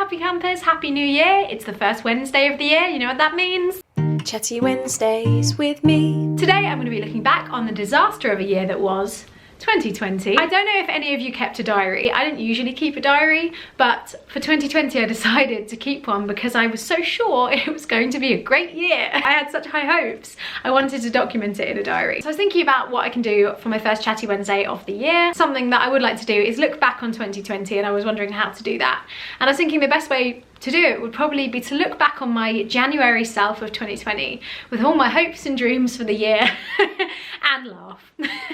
happy campers, happy new year. It's the first Wednesday of the year, you know what that means? Chatty Wednesdays with me. Today I'm going to be looking back on the disaster of a year that was 2020. I don't know if any of you kept a diary. I don't usually keep a diary, but for 2020 I decided to keep one because I was so sure it was going to be a great year. I had such high hopes. I wanted to document it in a diary. So I was thinking about what I can do for my first Chatty Wednesday of the year. Something that I would like to do is look back on 2020, and I was wondering how to do that. And I was thinking the best way to do it would probably be to look back on my January self of 2020 with all my hopes and dreams for the year and laugh.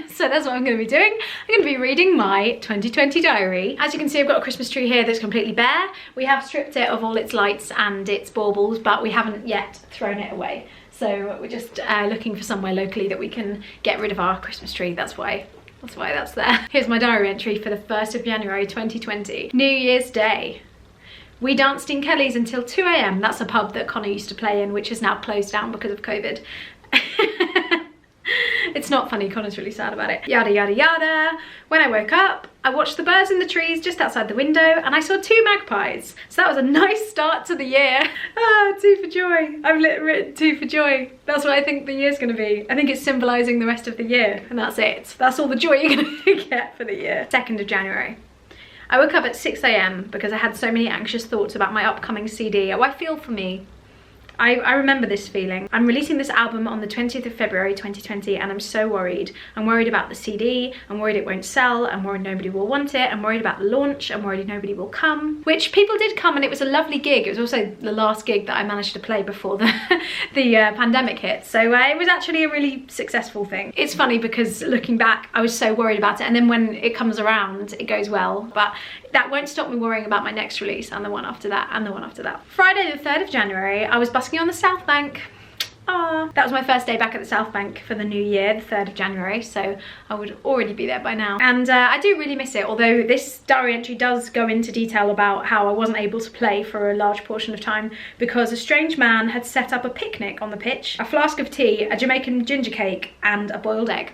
So that's what I'm going to be doing. I'm going to be reading my 2020 diary. As you can see, I've got a Christmas tree here that's completely bare. We have stripped it of all its lights and its baubles, but we haven't yet thrown it away. So we're just looking for somewhere locally that we can get rid of our Christmas tree. That's why that's there. Here's my diary entry for the 1st of January 2020. New Year's Day. We danced in Kelly's until 2 AM. That's a pub that Connor used to play in, which is now closed down because of COVID. It's not funny, Connor's really sad about it. Yada, yada, yada. When I woke up, I watched the birds in the trees just outside the window and I saw 2 magpies. So that was a nice start to the year. Ah, 2 for joy. I've written 2 for joy. That's what I think the year's gonna be. I think it's symbolising the rest of the year, and that's it. That's all the joy you're gonna get for the year. 2nd of January. I woke up at 6 AM because I had so many anxious thoughts about my upcoming CD. Oh, I feel for me. I remember this feeling. I'm releasing this album on the 20th of February 2020 and I'm so worried. I'm worried about the CD, I'm worried it won't sell, I'm worried nobody will want it, I'm worried about the launch, I'm worried nobody will come. Which people did come, and it was a lovely gig. It was also the last gig that I managed to play before the pandemic hit. So it was actually a really successful thing. It's funny because looking back, I was so worried about it, and then when it comes around, it goes well. But that won't stop me worrying about my next release and the one after that and the one after that. Friday the 3rd of January, I was busking on the South Bank. Ah, that was my first day back at the South Bank for the new year, the 3rd of January, so I would already be there by now. And I do really miss it, although this diary entry does go into detail about how I wasn't able to play for a large portion of time because a strange man had set up a picnic on the pitch, a flask of tea, a Jamaican ginger cake, and a boiled egg.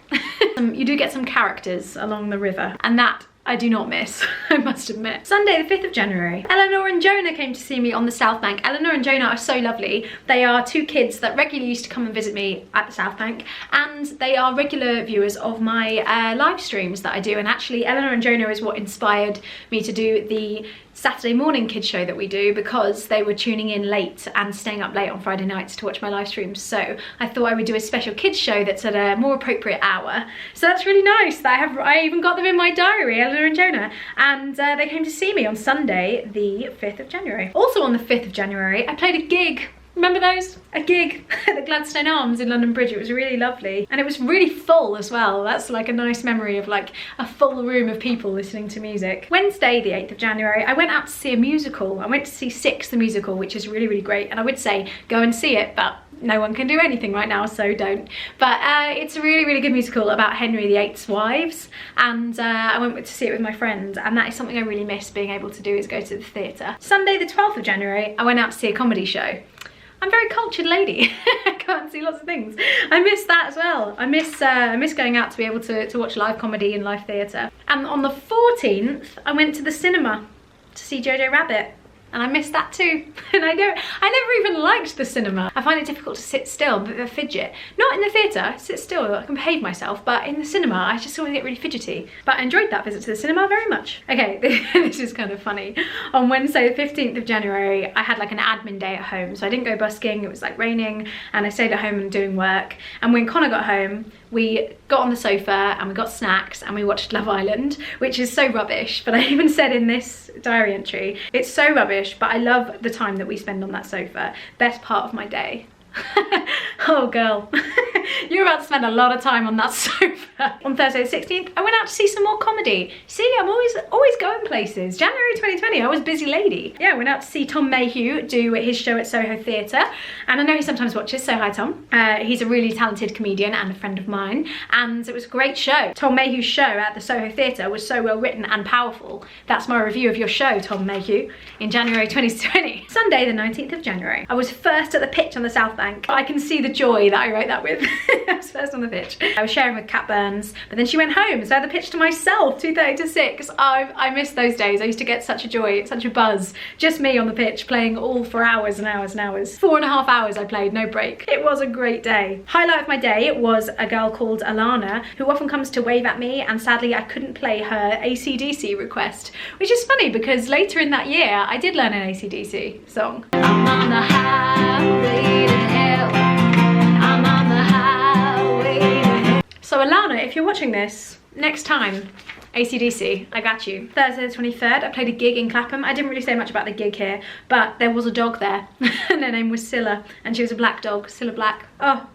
You do get some characters along the river, and that I do not miss, I must admit. Sunday the 5th of January. Eleanor and Jonah came to see me on the South Bank. Eleanor and Jonah are so lovely. They are 2 kids that regularly used to come and visit me at the South Bank, and they are regular viewers of my live streams that I do. And actually Eleanor and Jonah is what inspired me to do the Saturday morning kids show that we do, because they were tuning in late and staying up late on Friday nights to watch my live streams. So I thought I would do a special kids show that's at a more appropriate hour. So that's really nice that I even got them in my diary, Eleanor and Jonah, and they came to see me on Sunday the 5th of January. Also on the 5th of January, I played a gig. Remember those? A gig at the Gladstone Arms in London Bridge. It was really lovely. And it was really full as well. That's like a nice memory of like a full room of people listening to music. Wednesday, the 8th of January, I went out to see a musical. I went to see Six the musical, which is really, really great. And I would say go and see it, but no one can do anything right now, so don't. But it's a really, really good musical about Henry VIII's wives. And I went to see it with my friend, and that is something I really miss being able to do, is go to the theatre. Sunday, the 12th of January, I went out to see a comedy show. I'm a very cultured lady. I can't see lots of things. I miss that as well. I miss going out to be able to watch live comedy and live theatre. And on the 14th, I went to the cinema to see Jojo Rabbit. And I miss that too. And I never even liked the cinema. I find it difficult to sit still, but fidget. Not in the theatre, sit still, I can behave myself, but in the cinema, I just always get really fidgety. But I enjoyed that visit to the cinema very much. Okay, this is kind of funny. On Wednesday, the 15th of January, I had like an admin day at home. So I didn't go busking, it was like raining, and I stayed at home and doing work. And when Connor got home, we got on the sofa and we got snacks and we watched Love Island, which is so rubbish. But I even said in this diary entry, it's so rubbish, but I love the time that we spend on that sofa. Best part of my day. Oh girl, you're about to spend a lot of time on that sofa. On Thursday the 16th, I went out to see some more comedy. See, I'm always going places. January 2020, I was a busy lady. Yeah, I went out to see Tom Mayhew do his show at Soho Theatre, and I know he sometimes watches, so hi Tom. He's a really talented comedian and a friend of mine, and it was a great show. Tom Mayhew's show at the Soho Theatre was so well written and powerful. That's my review of your show, Tom Mayhew, in January 2020. Sunday the 19th of January, I was first at the pitch on the South Bank. I can see the joy that I wrote that with. I was first on the pitch. I was sharing with Kat Burns, but then she went home, so I had the pitch to myself, 2:30 to 6. I miss those days. I used to get such a joy, such a buzz. Just me on the pitch playing all for hours and hours and hours. 4.5 hours I played, no break. It was a great day. Highlight of my day was a girl called Alana, who often comes to wave at me, and sadly I couldn't play her AC/DC request, which is funny because later in that year I did learn an AC/DC song. I'm on the highway to hell. I'm on the highway to hell. So Alana, if you're watching this, next time, AC/DC, I got you. Thursday the 23rd, I played a gig in Clapham. I didn't really say much about the gig here, but there was a dog there, and her name was Scylla, and she was a black dog, Scylla Black. Oh.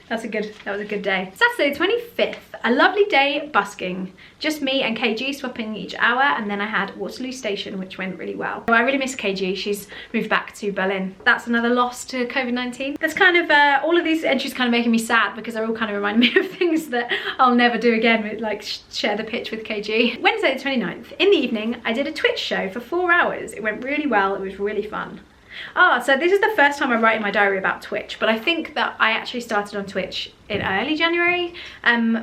That was a good day. Saturday the 25th, a lovely day busking. Just me and KG swapping each hour, and then I had Waterloo Station, which went really well. So I really miss KG. She's moved back to Berlin. That's another loss to COVID-19. That's kind of, all of these entries kind of making me sad because they're all kind of reminding me of things that I'll never do again, with, like share the pitch with KG. Wednesday the 29th, in the evening, I did a Twitch show for 4 hours. It went really well, it was really fun. So this is the first time I write in my diary about Twitch, but I think that I actually started on Twitch in early January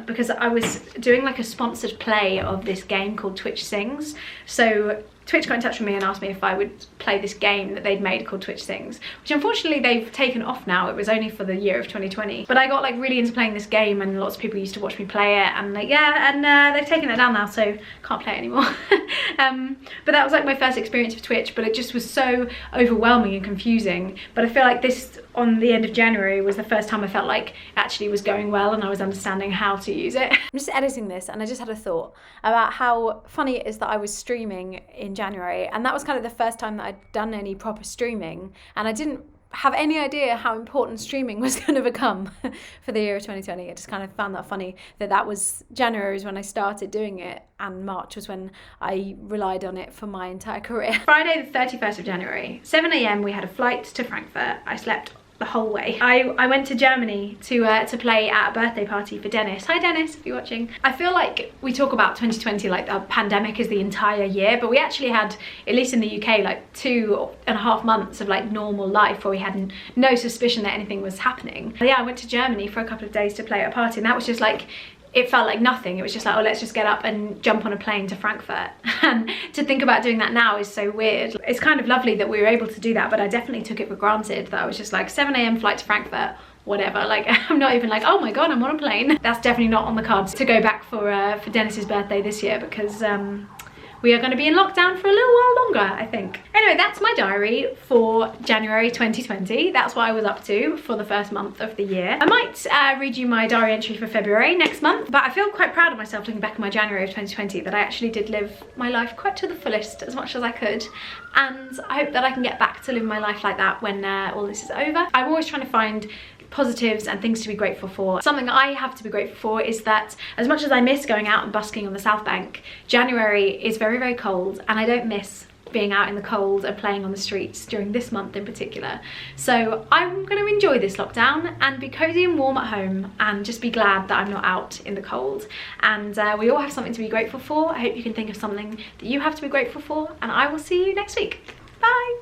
because I was doing like a sponsored play of this game called Twitch Sings. So Twitch got in touch with me and asked me if I would play this game that they'd made called Twitch Sings, which unfortunately they've taken off now. It was only for the year of 2020. But I got like really into playing this game, and lots of people used to watch me play it, and like, yeah, and they've taken it down now, so can't play it anymore. But that was like my first experience of Twitch, but it just was so overwhelming and confusing. But I feel like this, on the end of January, was the first time I felt like it actually was going well and I was understanding how to use it. I'm just editing this and I just had a thought about how funny it is that I was streaming in January, and that was kind of the first time that I'd done any proper streaming, and I didn't have any idea how important streaming was going to become for the year of 2020. I just kind of found that funny that that was January was when I started doing it, and March was when I relied on it for my entire career. Friday the 31st of January, 7 AM we had a flight to Frankfurt. I slept the whole way. I went to Germany to play at a birthday party for Dennis. Hi Dennis, if you're watching. I feel like we talk about 2020 like the pandemic is the entire year, but we actually had, at least in the UK, like 2.5 months of like normal life where we had no suspicion that anything was happening. But yeah, I went to Germany for a couple of days to play at a party, and that was just like, it felt like nothing. It was just like, oh, let's just get up and jump on a plane to Frankfurt. And to think about doing that now is so weird. It's kind of lovely that we were able to do that, but I definitely took it for granted that I was just like 7 AM flight to Frankfurt, whatever. Like, I'm not even like, oh my God, I'm on a plane. That's definitely not on the cards to go back for Dennis's birthday this year, because we are going to be in lockdown for a little while longer, I think. Anyway, that's my diary for January 2020. That's what I was up to for the first month of the year. I might read you my diary entry for February next month, but I feel quite proud of myself looking back at my January of 2020 that I actually did live my life quite to the fullest, as much as I could. And I hope that I can get back to living my life like that when all this is over. I'm always trying to find positives and things to be grateful for. Something I have to be grateful for is that as much as I miss going out and busking on the South Bank, January is very, very cold, and I don't miss being out in the cold and playing on the streets during this month in particular. So I'm going to enjoy this lockdown and be cozy and warm at home, and just be glad that I'm not out in the cold. And we all have something to be grateful for. I hope you can think of something that you have to be grateful for, and I will see you next week. Bye!